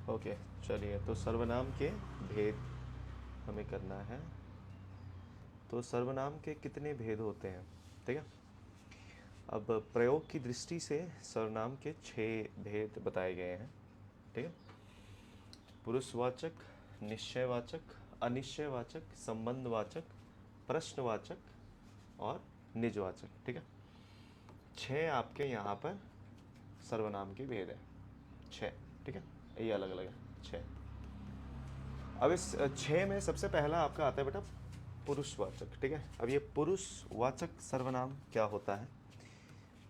Okay, चलिए तो सर्वनाम के भेद हमें करना है। तो सर्वनाम के कितने भेद होते हैं, ठीक है। अब प्रयोग की दृष्टि से सर्वनाम के 6 भेद बताए गए हैं, ठीक है। पुरुषवाचक, निश्चयवाचक, अनिश्चयवाचक, संबंधवाचक, प्रश्नवाचक और निजवाचक, ठीक है। 6 आपके यहाँ पर सर्वनाम के भेद है, 6, ठीक है। ये अलग अलग है 6। अब इस 6 में सबसे पहला आपका आता है बेटा पुरुषवाचक, ठीक है। अब ये पुरुषवाचक सर्वनाम क्या होता है,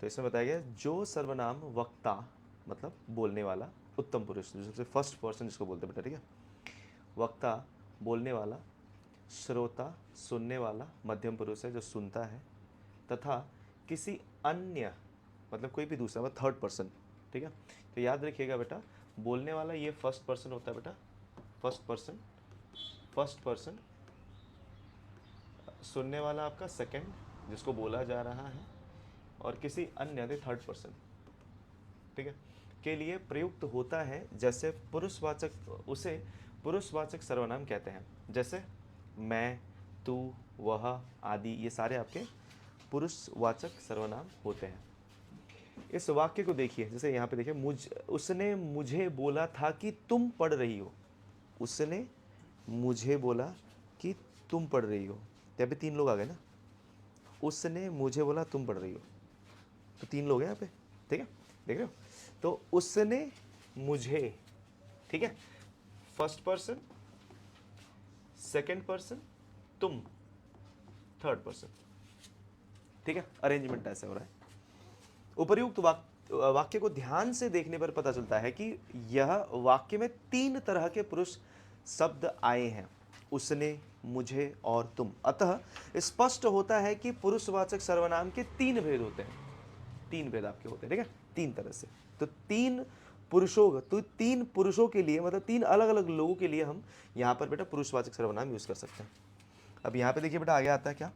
तो इसमें बताया गया जो सर्वनाम वक्ता मतलब बोलने वाला, उत्तम पुरुष जो सबसे फर्स्ट पर्सन जिसको बोलते हैं बेटा, ठीक है। वक्ता बोलने वाला, श्रोता सुनने वाला, मध्यम पुरुष है जो सुनता है, तथा किसी अन्य मतलब कोई भी दूसरा मतलब थर्ड पर्सन, ठीक है। तो याद रखिएगा बेटा, बोलने वाला ये फर्स्ट पर्सन होता है बेटा, फर्स्ट पर्सन, फर्स्ट पर्सन। सुनने वाला आपका सेकंड जिसको बोला जा रहा है, और किसी अन्य थर्ड पर्सन, ठीक है, के लिए प्रयुक्त होता है। जैसे पुरुषवाचक, उसे पुरुषवाचक सर्वनाम कहते हैं। जैसे मैं, तू, वह आदि, ये सारे आपके पुरुषवाचक सर्वनाम होते हैं। इस वाक्य को देखिए, जैसे यहाँ पे देखिए, उसने मुझे बोला था कि तुम पढ़ रही हो। उसने मुझे बोला कि तुम पढ़ रही हो, तो यहाँ पे 3 लोग आ गए ना। उसने मुझे बोला तुम पढ़ रही हो, तो 3 लोग हैं यहाँ पे, ठीक है, देख रहे हो। तो उसने मुझे, ठीक है, फर्स्ट पर्सन, सेकंड पर्सन, तुम थर्ड पर्सन, ठीक है। अरेंजमेंट ऐसे हो रहा है। उपर्युक्त वाक्य को ध्यान से देखने पर पता चलता है कि यह वाक्य में 3 तरह के पुरुष शब्द आए हैं, उसने, मुझे और तुम। अतः स्पष्ट होता है कि पुरुषवाचक सर्वनाम के 3 भेद होते हैं। 3 भेद आपके होते हैं, ठीक है, 3 तरह से। तो 3 पुरुषों के लिए मतलब 3 अलग अलग लोगों के लिए हम यहाँ पर बेटा पुरुषवाचक सर्वनाम यूज कर सकते हैं। अब यहाँ पे देखिए बेटा आगे आता है क्या,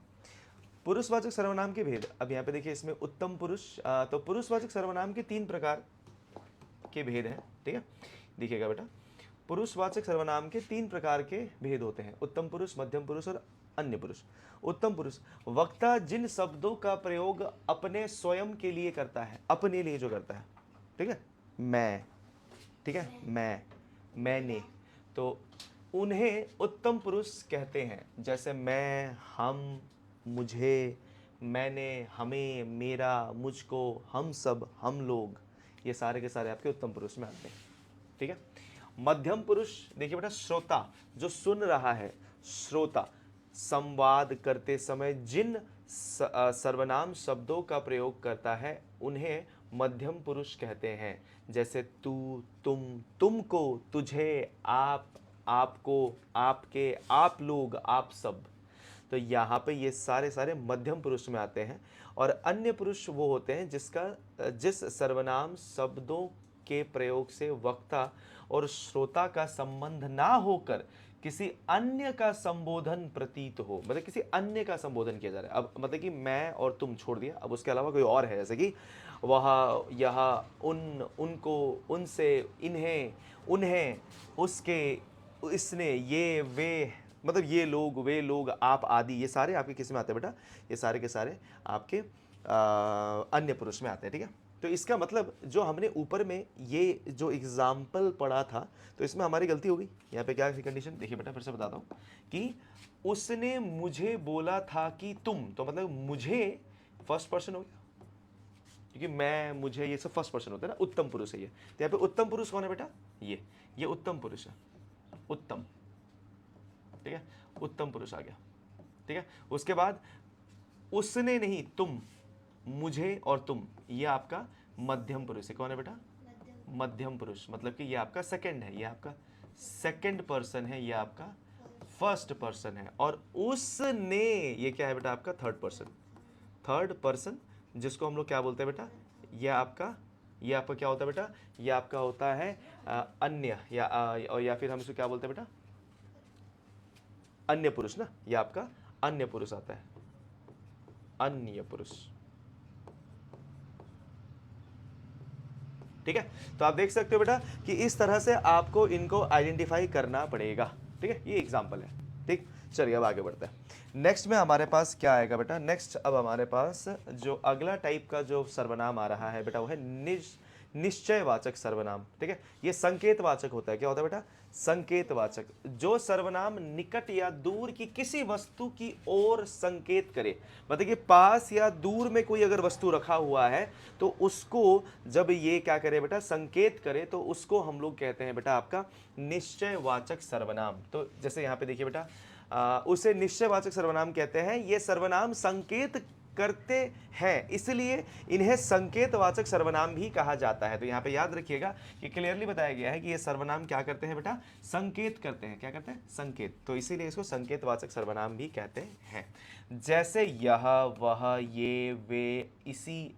पुरुषवाचक सर्वनाम के भेद। अब यहाँ पे देखिए इसमें उत्तम पुरुष, तो पुरुषवाचक सर्वनाम के 3 प्रकार के भेद हैं, ठीक है। देखिएगा बेटा, पुरुषवाचक सर्वनाम के 3 प्रकार के भेद होते हैं, उत्तम पुरुष, मध्यम पुरुष और अन्य पुरुष। उत्तम पुरुष, वक्ता जिन शब्दों का प्रयोग अपने स्वयं के लिए करता है, अपने लिए जो करता है, ठीक है, मैं, ठीक है, मैंने, तो उन्हें उत्तम पुरुष कहते हैं। जैसे मैं, हम, मुझे, मैंने, हमें, मेरा, मुझको, हम सब, हम लोग, ये सारे के सारे आपके उत्तम पुरुष में आते हैं, ठीक है। मध्यम पुरुष देखिए बेटा, श्रोता जो सुन रहा है, श्रोता संवाद करते समय जिन सर्वनाम शब्दों का प्रयोग करता है उन्हें मध्यम पुरुष कहते हैं। जैसे तू, तुम, तुमको, तुझे, आप, आपको, आपके, आप लोग, आप सब। तो यहाँ पे ये सारे सारे मध्यम पुरुष में आते हैं। और अन्य पुरुष वो होते हैं जिस सर्वनाम शब्दों के प्रयोग से वक्ता और श्रोता का संबंध ना होकर किसी अन्य का संबोधन प्रतीत हो, मतलब किसी अन्य का संबोधन किया जा रहा है। अब मतलब कि मैं और तुम छोड़ दिया, अब उसके अलावा कोई और है, जैसे कि वह, यह, उन, उनको, उनसे, इन्हें, उन्हें, उसके, इसने, ये, वे, मतलब ये लोग, वे लोग, आप आदि, ये सारे आपके किस में आते हैं बेटा, ये सारे के सारे आपके अन्य पुरुष में आते हैं, ठीक है। तो इसका मतलब जो हमने ऊपर में ये जो एग्जाम्पल पढ़ा था, तो इसमें हमारी गलती हो गई। यहाँ पे क्या कंडीशन देखिए बेटा, फिर से बताता हूँ कि उसने मुझे बोला था कि तुम, तो मतलब मुझे फर्स्ट पर्सन हो गया, क्योंकि मैं, मुझे, ये सब फर्स्ट पर्सन होता है ना, उत्तम पुरुष है ये। तो यहाँ पे उत्तम पुरुष कौन है बेटा, ये उत्तम पुरुष है, उत्तम, ठीक है, उत्तम पुरुष आ गया, ठीक है। उसके बाद उसने नहीं, तुम, मुझे और तुम, ये आपका मध्यम पुरुष है। कौन है बेटा, मध्यम पुरुष, मतलब कि ये आपका सेकंड है, ये आपका सेकंड पर्सन है, ये आपका फर्स्ट पर्सन है। और उसने, ये क्या है बेटा, आपका थर्ड पर्सन, थर्ड पर्सन, जिसको हम लोग क्या बोलते हैं बेटा, ये आपका क्या होता है बेटा, ये आपका होता है अन्य, या फिर हम इसको क्या बोलते हैं बेटा, अन्य पुरुष ना, ये आपका अन्य पुरुष आता है, अन्य पुरुष, ठीक है। तो आप देख सकते हो बेटा कि इस तरह से आपको इनको आइडेंटिफाई करना पड़ेगा, ठीक है। ये एग्जाम्पल है, ठीक। चलिए अब आगे बढ़ते हैं। नेक्स्ट में हमारे पास क्या आएगा बेटा, नेक्स्ट अब हमारे पास जो अगला टाइप का जो सर्वनाम आ रहा है बेटा वो है निश्चयवाचक सर्वनाम, ठीक है। ये संकेतवाचक होता है। क्या होता है बेटा, संकेतवाचक। जो सर्वनाम निकट या दूर की किसी वस्तु की ओर संकेत करे, मतलब कि पास या दूर में कोई अगर वस्तु रखा हुआ है तो उसको जब ये क्या करे बेटा, संकेत करे, तो उसको हम लोग कहते हैं बेटा आपका निश्चयवाचक सर्वनाम। तो जैसे यहाँ पे देखिए बेटा, उसे निश्चयवाचक सर्वनाम कहते हैं। ये सर्वनाम संकेत करते हैं, इसलिए इन्हें संकेतवाचक सर्वनाम भी कहा जाता है। तो यहाँ पे याद रखिएगा कि क्लियरली बताया गया है कि ये सर्वनाम क्या करते हैं बेटा, संकेत करते हैं। क्या करते हैं, संकेत। तो इसीलिए इसको संकेतवाचक सर्वनाम भी कहते हैं। जैसे यह, वह, ये, वे, इसी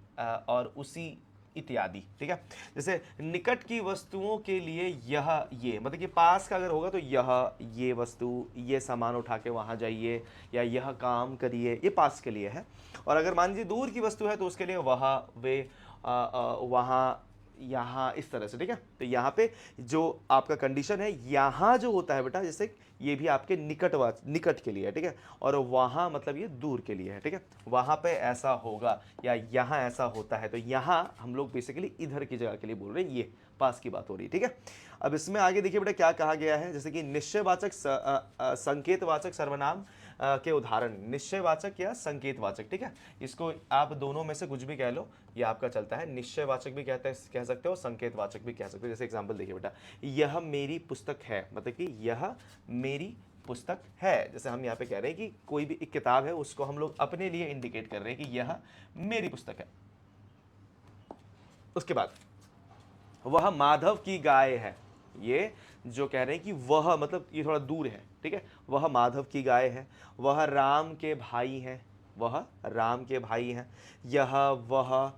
और उसी इत्यादि, ठीक है। जैसे निकट की वस्तुओं के लिए यह, ये, मतलब कि पास का अगर होगा तो यह, ये वस्तु, ये सामान उठा के वहाँ जाइए, या यह काम करिए, ये पास के लिए है। और अगर मान लीजिए दूर की वस्तु है तो उसके लिए वह, वे, वहाँ, यहाँ, इस तरह से, ठीक है। तो यहाँ पे जो आपका कंडीशन है, यहाँ जो होता है बेटा, जैसे ये भी आपके निकट के लिए है, ठीक है। और वहाँ मतलब ये दूर के लिए है, ठीक है। वहाँ पे ऐसा होगा या यहाँ ऐसा होता है, तो यहाँ हम लोग बेसिकली इधर की जगह के लिए बोल रहे हैं, ये पास की बात हो रही है, ठीक है। अब इसमें आगे देखिए बेटा क्या कहा गया है, जैसे कि निश्चयवाचक संकेतवाचक सर्वनाम के उदाहरण, निश्चयवाचक या संकेतवाचक, ठीक है। इसको आप दोनों में से कुछ भी कह लो, ये आपका चलता है। निश्चयवाचक भी कह सकते हो, संकेतवाचक भी कह सकते हो। जैसे एग्जांपल देखिए बेटा, यह मेरी पुस्तक है, मतलब कि यह मेरी पुस्तक है। जैसे हम यहाँ पे कह रहे हैं कि कोई भी एक किताब है, उसको हम लोग अपने लिए इंडिकेट कर रहे हैं कि यह मेरी पुस्तक है। उसके बाद वह माधव की गाय है, ये जो कह रहे हैं कि वह मतलब ये थोड़ा दूर है, ठीक है। वह माधव की गाय है। वह राम के भाई हैं, वह राम के भाई हैं। यह, वह,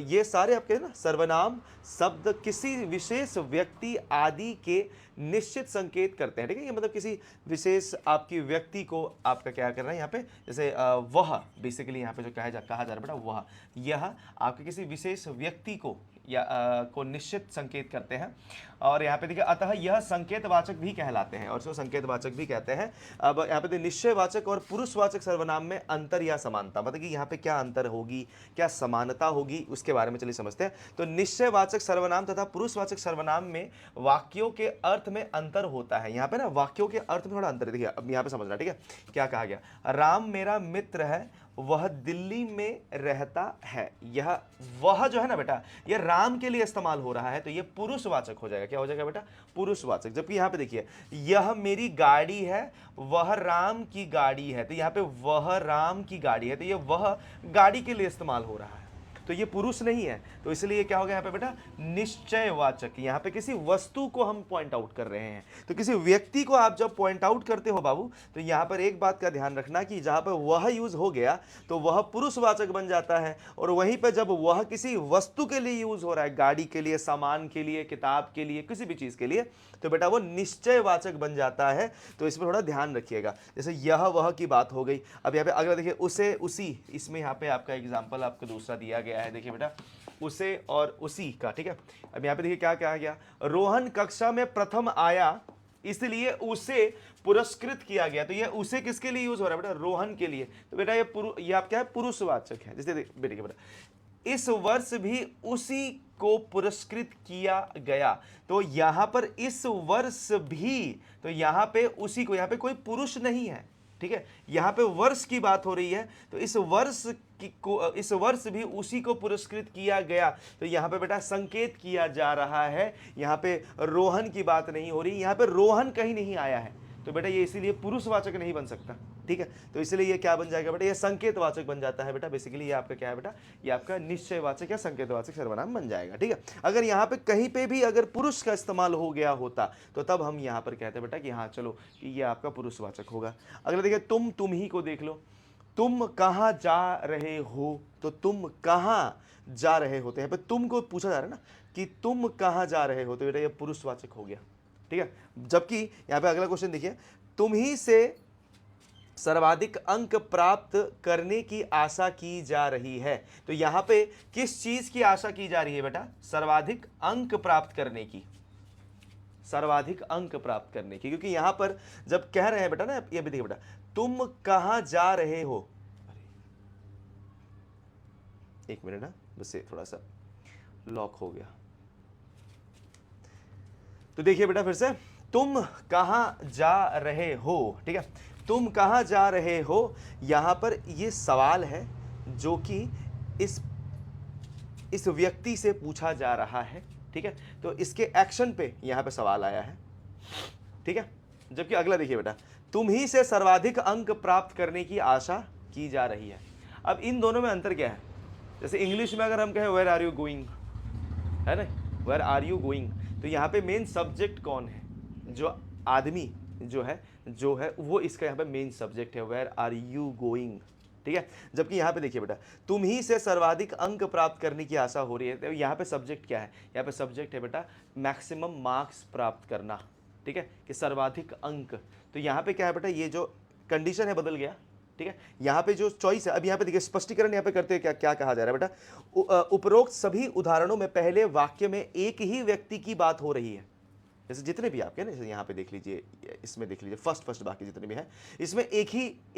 ये सारे आपके ना सर्वनाम शब्द किसी विशेष व्यक्ति आदि के निश्चित संकेत करते हैं, ठीक है। ये मतलब किसी विशेष आपकी व्यक्ति को आपका क्या कर रहा है यहाँ पे, जैसे वह बेसिकली यहाँ पे जो कहा जा रहा है बेटा, वह, यह आपके किसी विशेष व्यक्ति को या को निश्चित संकेत करते हैं। और यहाँ पे देखिए, अतः यह संकेतवाचक भी कहलाते हैं, और इसको संकेतवाचक भी कहते हैं। अब यहाँ पे देखिए, निश्चयवाचक और पुरुषवाचक सर्वनाम में अंतर या समानता, मतलब कि यहाँ पे क्या अंतर होगी, क्या समानता होगी, उसके बारे में चलिए समझते हैं। तो निश्चयवाचक सर्वनाम तथा पुरुषवाचक सर्वनाम में वाक्यों के अर्थ में अंतर होता है। यहाँ पे ना वाक्यों के अर्थ में थोड़ा अंतर है। देखिए अब यहाँ पे समझना, ठीक है। क्या कहा गया, राम मेरा मित्र है, वह दिल्ली में रहता है। यह वह जो है ना बेटा, यह राम के लिए इस्तेमाल हो रहा है, तो यह पुरुषवाचक हो जाएगा। क्या हो जाएगा बेटा, पुरुषवाचक। जबकि यहाँ पे देखिए, यह मेरी गाड़ी है, वह राम की गाड़ी है, तो यहाँ पे वह राम की गाड़ी है, तो यह वह गाड़ी के लिए इस्तेमाल हो रहा है, तो ये पुरुष नहीं है। तो इसलिए क्या हो गया यहाँ पे बेटा, निश्चयवाचक। यहाँ पे किसी वस्तु को हम पॉइंट आउट कर रहे हैं, तो किसी व्यक्ति को आप जब पॉइंट आउट करते हो बाबू, तो यहाँ पर एक बात का ध्यान रखना कि जहाँ पर वह यूज हो गया तो वह पुरुषवाचक बन जाता है, और वहीं पर जब वह किसी वस्तु के लिए यूज हो रहा है, गाड़ी के लिए, सामान के लिए, किताब के लिए, किसी भी चीज के लिए, तो बेटा वो निश्चयवाचक बन जाता है। तो इसमें थोड़ा ध्यान रखिएगा। जैसे यह, वह की बात हो गई। अब यहाँ पे अगला देखिए, उसे, उसी, इसमें यहाँ पे आपका एग्जाम्पल आपको दूसरा दिया गया है। देखिए बेटा, उसे और उसी का, ठीक है। अब यहाँ पे देखिए क्या कहा गया, रोहन कक्षा में प्रथम आया, इसलिए उसे पुरस्कृत किया गया। तो ये उसे किसके लिए यूज हो रहा है बेटा, रोहन के लिए। तो बेटा ये आप क्या है, पुरुषवाचक है। जैसे देखिए बेटा, इस वर्ष भी उसी को पुरस्कृत किया गया। तो यहां पर इस वर्ष भी, तो यहां पे उसी को, यहां पे कोई पुरुष नहीं है, ठीक है। यहां पे वर्ष की बात हो रही है, तो इस वर्ष भी उसी को पुरस्कृत किया गया। तो यहां पे बेटा संकेत किया जा रहा है, यहां पे रोहन की बात नहीं हो रही, यहां पे रोहन कहीं नहीं आया है, तो बेटा ये इसीलिए पुरुषवाचक नहीं बन सकता, ठीक है। तो इसलिए ये क्या बन जाएगा बेटा, ये संकेतवाचक बन जाता है बेटा। बेसिकली ये आपका क्या है बेटा, ये आपका निश्चयवाचक या संकेतवाचक सर्वनाम बन जाएगा, ठीक है। अगर यहाँ पे कहीं पे भी अगर पुरुष का इस्तेमाल हो गया होता, तो तब हम यहाँ पर कहते हैं बेटा कि हाँ चलो कि ये आपका पुरुषवाचक होगा। अगला देखिए, तुम ही को देख लो, तुम कहाँ जा रहे हो, तो तुम कहाँ जा रहे होते हैं, पर तुमको पूछा जा रहा है ना कि तुम कहाँ जा रहे हो, तो बेटा ये पुरुषवाचक हो गया, ठीक है। जबकि यहाँ पे अगला क्वेश्चन देखिए, तुम ही से सर्वाधिक अंक प्राप्त करने की आशा की जा रही है। तो यहां पे किस चीज की आशा की जा रही है बेटा? सर्वाधिक अंक प्राप्त करने की, सर्वाधिक अंक प्राप्त करने की। क्योंकि यहां पर जब कह रहे हैं बेटा ना, ये भी देखिए बेटा, तुम कहां जा रहे हो, एक मिनट ना, बस ये थोड़ा सा लॉक हो गया। तो देखिए बेटा फिर से, तुम कहां जा रहे हो, ठीक है, तुम कहां जा रहे हो, यहां पर ये सवाल है जो कि इस व्यक्ति से पूछा जा रहा है, ठीक है। तो इसके एक्शन पे यहां पे सवाल आया है, ठीक है। जबकि अगला देखिए बेटा, तुम ही से सर्वाधिक अंक प्राप्त करने की आशा की जा रही है। अब इन दोनों में अंतर क्या है? जैसे इंग्लिश में अगर हम कहें वेयर आर यू गोइंग, है ना, वेयर आर यू गोइंग, तो यहाँ पे मेन सब्जेक्ट कौन है? जो आदमी जो है वो इसका यहाँ पे मेन सब्जेक्ट है, वेयर आर यू गोइंग, ठीक है। जबकि यहाँ पे देखिए बेटा, तुम ही से सर्वाधिक अंक प्राप्त करने की आशा हो रही है, तो यहाँ पे सब्जेक्ट क्या है? यहाँ पे सब्जेक्ट है बेटा मैक्सिमम मार्क्स प्राप्त करना, ठीक है, कि सर्वाधिक अंक। तो यहाँ पे क्या है बेटा, ये जो कंडीशन है बदल गया, ठीक है। यहाँ पे जो चॉइस है, अब यहाँ पे देखिए स्पष्टीकरण यहाँ पे करते हैं, क्या क्या कहा जा रहा है बेटा, उपरोक्त सभी उदाहरणों में पहले वाक्य में एक ही व्यक्ति की बात हो रही है। जैसे जितने भी आपके ना, जैसे यहाँ पे देख लीजिए, इसमें देख लीजिए, फर्स्ट वाक्य जितने भी हैं, इसमें एक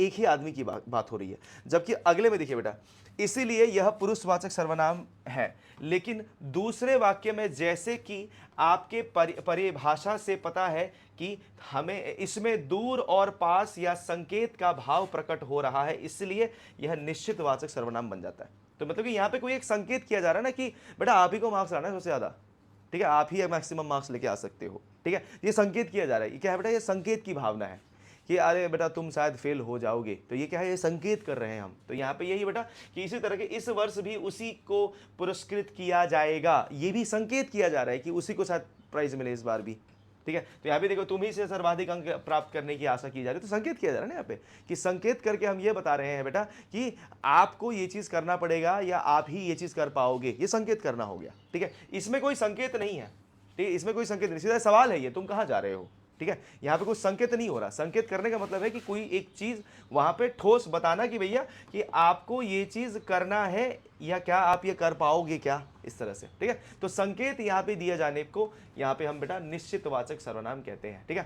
ही आदमी की बात हो रही है। जबकि अगले में देखिए बेटा, इसीलिए यह पुरुषवाचक सर्वनाम है। लेकिन दूसरे वाक्य में जैसे कि आपके परिभाषा से पता है कि हमें इसमें दूर और पास या संकेत का भाव प्रकट हो रहा है, इसलिए यह निश्चितवाचक सर्वनाम बन जाता है। तो मतलब कि यहाँ पे कोई एक संकेत किया जा रहा है ना कि बेटा आप ही को मार्क्स लाना है सबसे ज्यादा, ठीक है, आप ही मैक्सिमम मार्क्स लेके आ सकते हो, ठीक है। ये संकेत किया जा रहा है, ये क्या है बेटा? ये संकेत की भावना है कि अरे बेटा तुम शायद फेल हो जाओगे, तो ये क्या है? ये संकेत कर रहे हैं हम। तो यहाँ पे यही बेटा कि इसी तरह के इस वर्ष भी उसी को पुरस्कृत किया जाएगा, ये भी संकेत किया जा रहा है कि उसी को शायद प्राइज मिले इस बार भी, ठीक है। तो यहाँ पे देखो, तुम ही से सर्वाधिक अंक प्राप्त करने की आशा की जा रही है, तो संकेत किया जा रहा है ना यहाँ पे, कि संकेत करके हम ये बता रहे हैं बेटा कि आपको ये चीज करना पड़ेगा या आप ही ये चीज कर पाओगे, ये संकेत करना हो गया, ठीक है। इसमें कोई संकेत नहीं है, ठीक है, इसमें कोई संकेत नहीं, सीधा सवाल है ये, तुम कहां जा रहे हो, ठीक है। यहाँ पे कुछ संकेत नहीं हो रहा। संकेत करने का मतलब है कि कोई एक चीज वहां पे ठोस बताना कि भैया कि आपको ये चीज करना है या क्या आप ये कर पाओगे क्या, इस तरह से, ठीक है। तो संकेत यहाँ पे दिया जाने को यहाँ पे हम बेटा निश्चितवाचक सर्वनाम कहते हैं, ठीक है।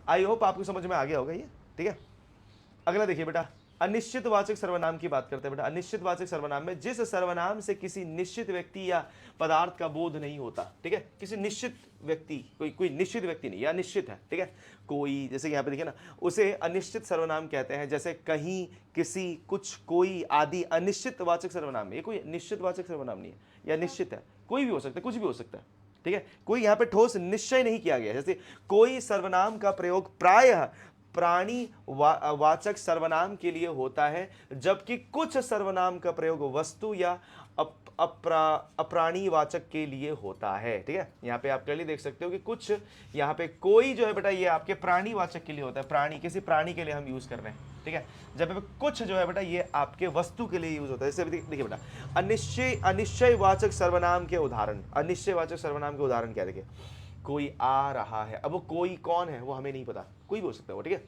आई होप आपको समझ में आ गया होगा ये, ठीक है। अगला देखिए बेटा, अनिश्चितवाचक सर्वनाम की बात करते हैं बेटा। अनिश्चितवाचक सर्वनाम में जिस सर्वनाम से किसी निश्चित व्यक्ति या पदार्थ का बोध नहीं होता, ठीक है, किसी निश्चित व्यक्ति, कोई निश्चित व्यक्ति नहीं, या निश्चित है, ठीक है, कोई, जैसे यहाँ पे देखिए ना, उसे अनिश्चित सर्वनाम कहते हैं। जैसे कहीं, किसी, कुछ, कोई आदि अनिश्चितवाचक सर्वनाम है। ये कोई निश्चितवाचक सर्वनाम नहीं है, या निश्चित है, कोई भी हो सकता है, कुछ भी हो सकता है, ठीक है। कोई यहाँ पे ठोस निश्चय नहीं किया गया। जैसे कोई सर्वनाम का प्रयोग प्रायः प्राणी वाचक सर्वनाम के लिए होता है, जबकि कुछ सर्वनाम का प्रयोग वस्तु या अप्राणी वाचक के लिए होता है, ठीक है। यहाँ पे आप क्लियरली देख सकते हो कि कुछ, यहाँ पे कोई जो है बेटा ये आपके प्राणी वाचक के लिए होता है, प्राणी, किसी प्राणी के लिए हम यूज कर रहे हैं, ठीक है। जब पे कुछ जो है बेटा ये आपके वस्तु के लिए यूज होता है। जैसे देखिए बेटा, अनिश्चयवाचक सर्वनाम के उदाहरण, अनिश्चयवाचक सर्वनाम के उदाहरण क्या, देखिए, कोई आ रहा है। अब वो कोई कौन है वो हमें नहीं पता, कोई भी हो सकता है वो, ठीक है,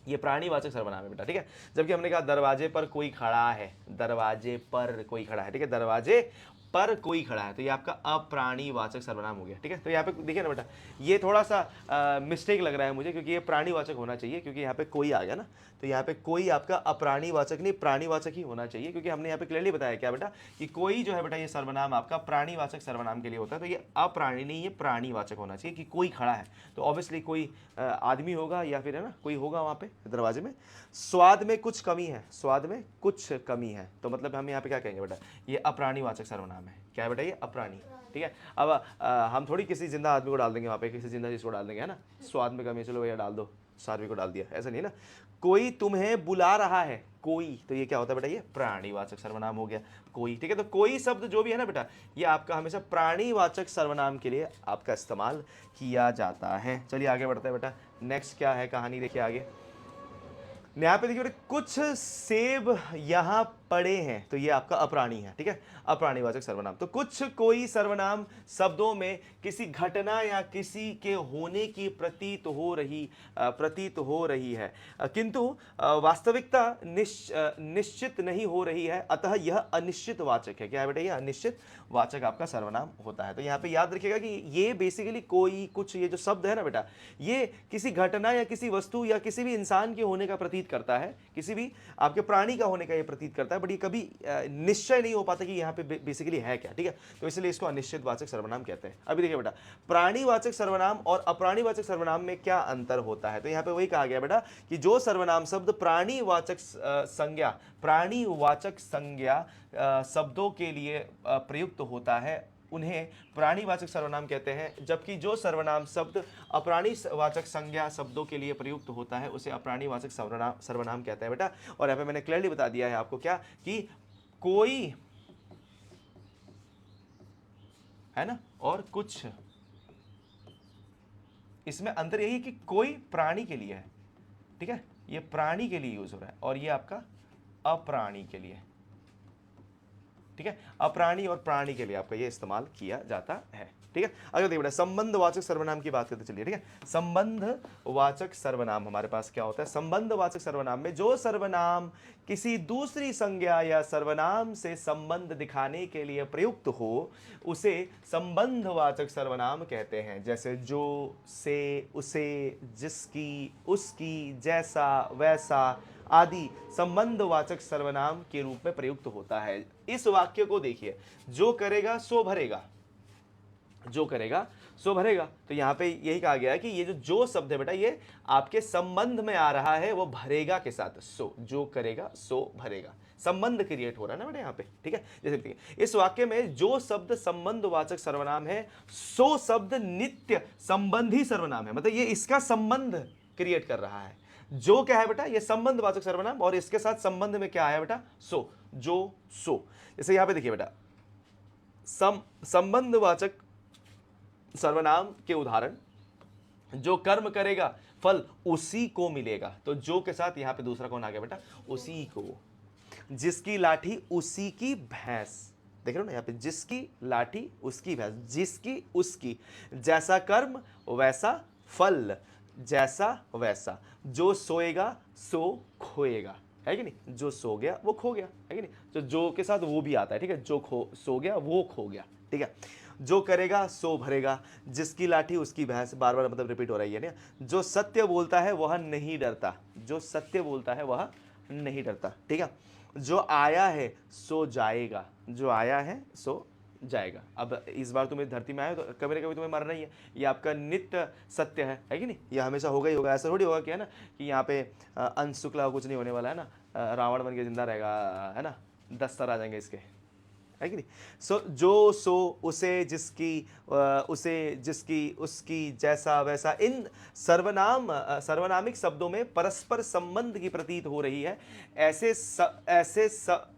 ये प्राणीवाचक सर्वनाम है बेटा, ठीक है। जबकि हमने कहा दरवाजे पर कोई खड़ा है, दरवाजे पर कोई खड़ा है, ठीक है, दरवाजे पर कोई खड़ा है, तो ये आपका अप्राणीवाचक सर्वनाम हो गया, ठीक है। तो यहाँ पे देखिए ना बेटा, ये थोड़ा सा मिस्टेक लग रहा है मुझे, क्योंकि ये प्राणीवाचक होना चाहिए, क्योंकि यहाँ पे कोई आ गया ना, तो यहाँ पे कोई आपका अप्राणीवाचक नहीं, प्राणीवाचक ही होना चाहिए, क्योंकि हमने यहाँ पे क्लियरली बताया क्या बेटा कि कोई जो है बेटा ये सर्वनाम आपका प्राणीवाचक सर्वनाम के लिए होता है, तो ये अप्राणी नहीं, ये प्राणीवाचक होना चाहिए कि कोई खड़ा है, तो ऑब्वियसली कोई आदमी होगा या फिर है ना कोई होगा वहाँ पे दरवाजे में। स्वाद में कुछ कमी है, स्वाद में कुछ कमी है, तो मतलब हम यहाँ पे क्या कहेंगे बेटा, ये अप्राणीवाचक सर्वनाम है। क्या है बेटा? ये अप्राणी, ठीक है। अब हम थोड़ी किसी जिंदा आदमी को डाल देंगे वहाँ पे, किसी जिंदा चीज को डाल देंगे, है ना, स्वाद में कमी, चलो भैया डाल दो, सारवी को डाल दिया, ऐसा नहीं ना। कोई तुम्हें बुला रहा है, कोई, तो ये क्या होता है बेटा, ये प्राणीवाचक सर्वनाम हो गया, कोई, ठीक है। तो कोई शब्द जो भी है ना बेटा, ये आपका हमेशा प्राणीवाचक सर्वनाम के लिए आपका इस्तेमाल किया जाता है। चलिए आगे बढ़ते हैं बेटा, नेक्स्ट क्या है कहानी, देखिए आगे। यहाँ पे देखिए बेटा, कुछ सेब यहाँ पड़े हैं, तो ये आपका अप्राणी है, ठीक है, अप्राणीवाचक सर्वनाम। तो कुछ कोई सर्वनाम शब्दों में किसी घटना या किसी के होने की प्रतीत हो रही है, किंतु वास्तविकता निश्चित नहीं हो रही है, अतः यह अनिश्चित वाचक है। क्या है बेटा, ये अनिश्चित वाचक आपका सर्वनाम होता है। तो यहाँ पे याद रखिएगा कि ये बेसिकली कोई कुछ, ये जो शब्द है ना बेटा, ये किसी घटना या किसी वस्तु या किसी भी इंसान के होने का प्रतीत करता है, किसी भी आपके प्राणी का होने का ये प्रतीत करता है, बट ये कभी निश्चय नहीं हो पाता कि यहाँ पे बेसिकली है क्या, ठीक है। तो इसलिए इसको अनिश्चित वाचक सर्वनाम कहते हैं। अभी देखिए बेटा, प्राणीवाचक सर्वनाम और अप्राणीवाचक सर्वनाम में क्या अंतर होता है। तो यहाँ पे वही कहा गया बेटा कि जो सर्वनाम शब्द प्राणीवाचक संज्ञा शब्दों के लिए प्रयुक्त होता है उन्हें प्राणीवाचक सर्वनाम कहते हैं, जबकि जो सर्वनाम शब्द अप्राणीवाचक संज्ञा शब्दों के लिए प्रयुक्त होता है उसे अप्राणीवाचक सर्वनाम कहते हैं बेटा। और यहाँ पे मैंने क्लियरली बता दिया है आपको क्या, कि कोई है ना और कुछ, इसमें अंतर यही है कि कोई प्राणी के लिए है, ठीक है, ये प्राणी के लिए यूज हो रहा है और ये आपका अप्राणी के लिए, ठीक है, अप्राणी और प्राणी के लिए आपका ये इस्तेमाल किया जाता है, ठीक है। अगर देखिए बेटा, संबंधवाचक सर्वनाम की बात करते चलिए, ठीक है। संबंधवाचक सर्वनाम हमारे पास क्या होता है, संबंधवाचक सर्वनाम में जो सर्वनाम किसी दूसरी संज्ञा या सर्वनाम से संबंध दिखाने के लिए प्रयुक्त हो उसे संबंधवाचक सर्वनाम कहते हैं। जैसे जो, से, उसे, जिसकी, उसकी, जैसा, वैसा आदि संबंधवाचक सर्वनाम के रूप में प्रयुक्त होता है। इस वाक्य को देखिए, जो करेगा सो भरेगा, जो करेगा सो भरेगा। तो यहां पे यही कहा गया है कि ये जो शब्द है बेटा, ये आपके संबंध में आ रहा है, वो भरेगा के साथ, सो, जो करेगा सो भरेगा, संबंध क्रिएट हो रहा है ना बेटा यहाँ पे, ठीक है। जैसे देखिए, इस वाक्य में जो शब्द संबंधवाचक सर्वनाम है, सो शब्द नित्य संबंधी सर्वनाम है, मतलब ये इसका संबंध क्रिएट कर रहा है। जो क्या है बेटा, ये संबंधवाचक सर्वनाम, और इसके साथ संबंध में क्या आया बेटा, सो, जो, सो। जैसे यहां पे देखिए बेटा, संबंधवाचक सर्वनाम के उदाहरण, जो कर्म करेगा फल उसी को मिलेगा, तो जो के साथ यहां पे दूसरा कौन आ गया बेटा, उसी को। जिसकी लाठी उसी की भैंस, देख रहे हो ना यहाँ पे, जिसकी लाठी उसकी भैंस, जिसकी उसकी, जैसा कर्म वैसा फल, जैसा वैसा, जो सोएगा सो खोएगा, है कि नहीं, जो सो गया वो खो गया, है कि नहीं। जो के साथ वो भी आता है, ठीक है, जो सो गया वो खो गया, ठीक है। जो करेगा सो भरेगा, जिसकी लाठी उसकी भैंस, बार बार मतलब रिपीट हो रही है ना। जो सत्य बोलता है वह नहीं डरता, जो सत्य बोलता है वह नहीं डरता, ठीक है। जो आया है सो जाएगा, जो आया है सो जाएगा। अब इस बार तुम्हें धरती में आए तो कभी ना कभी तुम्हें मरना ही है, ये आपका नित्य सत्य है कि नहीं, ये हमेशा होगा ही होगा। ऐसा थोड़ी होगा कि है ना कि यहाँ पे अंश शुक्ला कुछ नहीं होने वाला है ना, रावण बन के जिंदा रहेगा, है ना, 10 सर आ जाएंगे इसके, है कि नहीं। सो, जो, सो, उसे, जिसकी, उसे, जिसकी, उसकी, जैसा, वैसा, इन सर्वनामिक शब्दों में परस्पर संबंध की प्रतीत हो रही है, ऐसे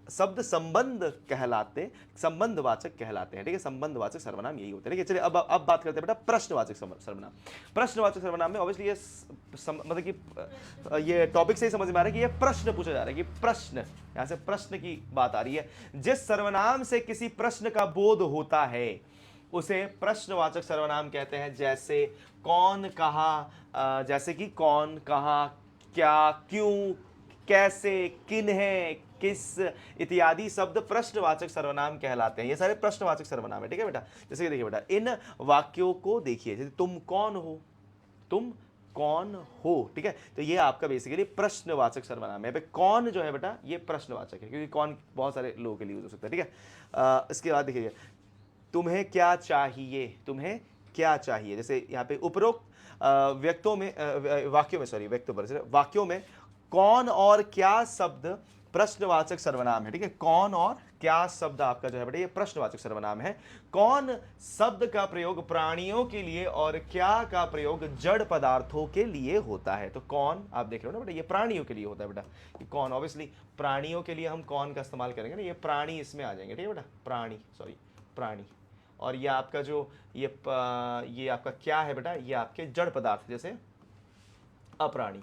शब्द संबंध कहलाते, संबंधवाचक कहलाते हैं, ठीक है। संबंधवाचक सर्वनाम यही होते हैं, ठीक है। चलिए अब बात करते हैं बेटा प्रश्नवाचक सर्वनाम। प्रश्नवाचक सर्वनाम में ऑब्वियसली ये मतलब कि ये टॉपिक से ही समझ में आ रहा है कि ये प्रश्न पूछा जा रहा है, कि प्रश्न, यहां से प्रश्न की बात आ रही है। जिस सर्वनाम से किसी प्रश्न का बोध होता है उसे प्रश्नवाचक सर्वनाम कहते हैं। जैसे कौन, कहा, जैसे कि कौन, कहा, क्या, क्यों, कैसे, किन्हें, किस इत्यादि शब्द प्रश्नवाचक सर्वनाम कहलाते हैं। ये सारे प्रश्नवाचक सर्वनाम है, ठीक है बेटा। जैसे कि देखिए बेटा, इन वाक्यों को देखिए, जैसे तुम कौन हो, तुम कौन हो, ठीक है। तो ये आपका बेसिकली प्रश्नवाचक सर्वनाम है। कौन जो है बेटा ये प्रश्नवाचक है, क्योंकि कौन बहुत सारे लोगों के लिए यूज हो सकता है, ठीक है। इसके बाद देखिए, तुम्हें क्या चाहिए, तुम्हें क्या चाहिए। जैसे यहाँ पे उपरोक्त वाक्यों में कौन और क्या शब्द प्रश्नवाचक सर्वनाम है, ठीक है। कौन और क्या शब्द आपका जो है बेटा ये प्रश्नवाचक सर्वनाम है। कौन शब्द का प्रयोग प्राणियों के लिए और क्या का प्रयोग जड़ पदार्थों के लिए होता है। तो कौन आप देख रहे हो ना बेटा, ये प्राणियों के लिए होता है बेटा। कि कौन ऑब्वियसली प्राणियों के लिए हम कौन का इस्तेमाल करेंगे ना, ये प्राणी इसमें आ जाएंगे, ठीक है बेटा, प्राणी। और ये आपका जो ये आपका क्या है बेटा, ये आपके जड़ पदार्थ, जैसे अप्राणी,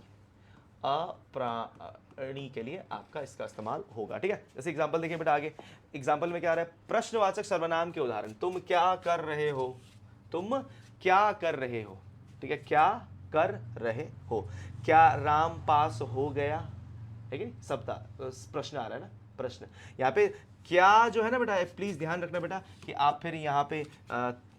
प्राणी के लिए आपका इसका इस्तेमाल होगा। ठीक है, जैसे एग्जांपल देखिए बेटा आगे, एग्जांपल में क्या आ रहा है, प्रश्नवाचक सर्वनाम के उदाहरण, तुम क्या कर रहे हो, तुम क्या कर रहे हो, ठीक है, क्या कर रहे हो, क्या राम पास हो गया, है कि नहीं, सप्ताह प्रश्न आ रहा है ना, प्रश्न। यहाँ पे क्या जो है ना बेटा, प्लीज ध्यान रखना बेटा कि आप फिर यहाँ पे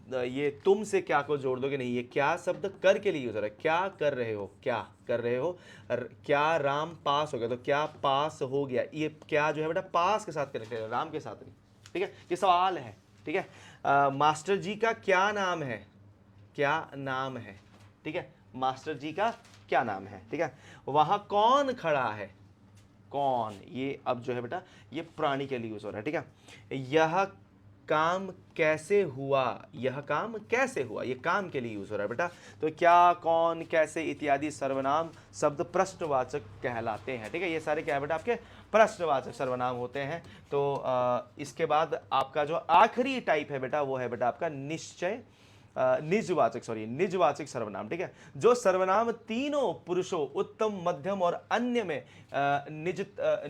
ये तुम से क्या को जोड़ दोगे नहीं, ये क्या शब्द कर के लिए यूज हो रहा है, क्या कर रहे हो, क्या कर रहे हो, क्या राम पास हो गया, तो क्या पास हो गया, ये क्या जो है बेटा पास के साथ कनेक्ट है, राम के साथ नहीं। ठीक है, ये सवाल है। ठीक है, मास्टर जी का क्या नाम है, क्या नाम है, ठीक है, मास्टर जी का क्या नाम है। ठीक है, वहां कौन खड़ा है, कौन, ये अब जो है बेटा ये प्राणी के लिए यूज हो रहा है। ठीक है, यह काम कैसे हुआ, यह काम कैसे हुआ, ये काम के लिए यूज हो रहा है बेटा। तो क्या, कौन, कैसे इत्यादि सर्वनाम शब्द प्रश्नवाचक कहलाते हैं। ठीक है, ये सारे क्या है बेटा आपके प्रश्नवाचक सर्वनाम होते हैं। तो इसके बाद आपका जो आखिरी टाइप है बेटा वो है बेटा आपका निश्चय निजवाचक सर्वनाम। ठीक है, जो सर्वनाम तीनों पुरुषों उत्तम मध्यम और अन्य में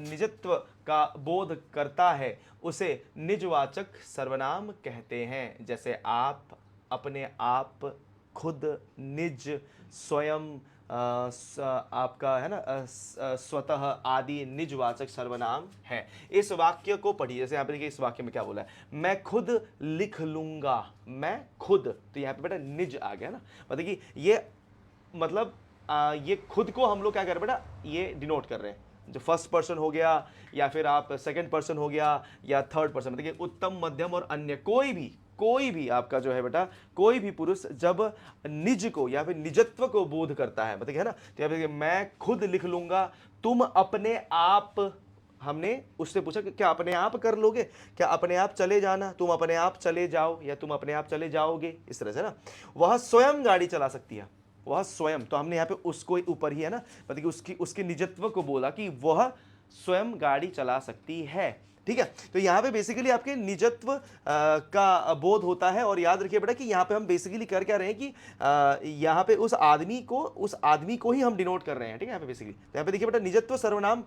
निजत्व का बोध करता है उसे निजवाचक सर्वनाम कहते हैं। जैसे आप, अपने आप, खुद, निज, स्वयं, आपका है ना स्वतः आदि निजवाचक सर्वनाम है। इस वाक्य को पढ़िए, जैसे यहाँ पे देखिए इस वाक्य में क्या बोला है, मैं खुद लिख लूंगा, मैं खुद, तो यहाँ पे बेटा निज आ गया ना, मतलब कि ये मतलब ये खुद को हम लोग क्या कर रहे हैं बेटा, ये डिनोट कर रहे हैं, जो फर्स्ट पर्सन हो गया या फिर आप सेकंड पर्सन हो गया या थर्ड पर्सन, मतलब कि उत्तम मध्यम और अन्य कोई भी आपका जो है बेटा कोई भी पुरुष जब निज को या फिर निजत्व को बोध करता है, मतलब है ना, तो यहाँ पे मैं खुद लिख लूंगा, तुम अपने आप, हमने उससे पूछा कि क्या अपने आप कर लोगे, क्या अपने आप चले जाना, तुम अपने आप चले जाओ या तुम अपने आप चले जाओगे, इस तरह से ना। वह स्वयं गाड़ी चला सकती है, वह स्वयं, तो हमने यहाँ पे उसको ऊपर ही है ना, मतलब कि उसके निजत्व को बोला कि वह स्वयं गाड़ी चला सकती है। ठीक है, तो यहाँ पे बेसिकली आपके निजत्व का बोध होता है। और याद रखिए बेटा कि यहाँ पे हम बेसिकली कर क्या रहे हैं कि यहाँ पे उस आदमी को ही हम डिनोट कर रहे हैं। ठीक है, यहाँ पे बेसिकली, तो यहाँ पे देखिए बेटा निजत्व सर्वनाम,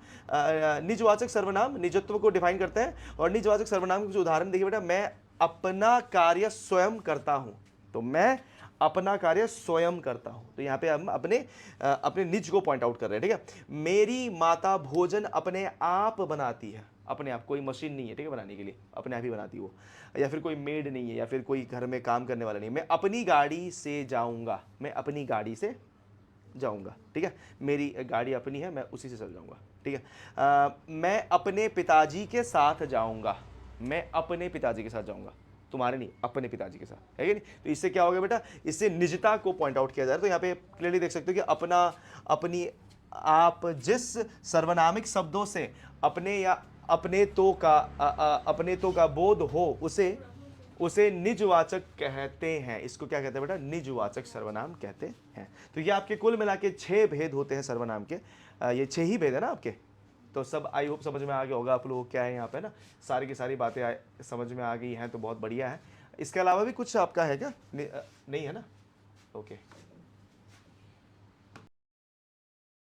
निजवाचक सर्वनाम निजत्व को डिफाइन करते हैं। और निजवाचक सर्वनाम के कुछ उदाहरण देखिए बेटा, मैं अपना कार्य स्वयं करता हूं, तो मैं अपना कार्य स्वयं करता हूं, तो यहां पे हम अपने निज को पॉइंट आउट कर रहे हैं। ठीक है, मेरी माता भोजन अपने आप बनाती है, अपने आप, कोई मशीन नहीं है ठीक है बनाने के लिए, अपने आप ही बनाती है वो, या फिर कोई मेड नहीं है या फिर कोई घर में काम करने वाला नहीं है। मैं अपनी गाड़ी से जाऊंगा, मैं अपनी गाड़ी से जाऊंगा। ठीक है, मेरी गाड़ी अपनी है, मैं उसी से चल जाऊंगा। ठीक है, मैं अपने पिताजी के साथ जाऊंगा, मैं अपने पिताजी के साथ जाऊंगा, तुम्हारे नहीं, अपने पिताजी के साथ, है कि नहीं। तो इससे क्या होगा बेटा, इससे निजता को पॉइंट आउट किया जा रहा है। तो यहाँ पे क्लियरली देख सकते हो कि अपना, अपनी, आप जिस सर्वनामिक शब्दों से अपने या अपने तो का बोध हो उसे निजवाचक कहते हैं। इसको क्या कहते हैं बेटा, निजवाचक सर्वनाम कहते हैं। तो ये आपके कुल मिला के 6 भेद होते हैं सर्वनाम के, ये 6 ही भेद है ना आपके। तो सब आई होप समझ में आ गया होगा आप लोगों को क्या है यहाँ पे ना, सारी की सारी बातें समझ में आ गई हैं, तो बहुत बढ़िया है। इसके अलावा भी कुछ आपका है क्या, नहीं है ना, ओके।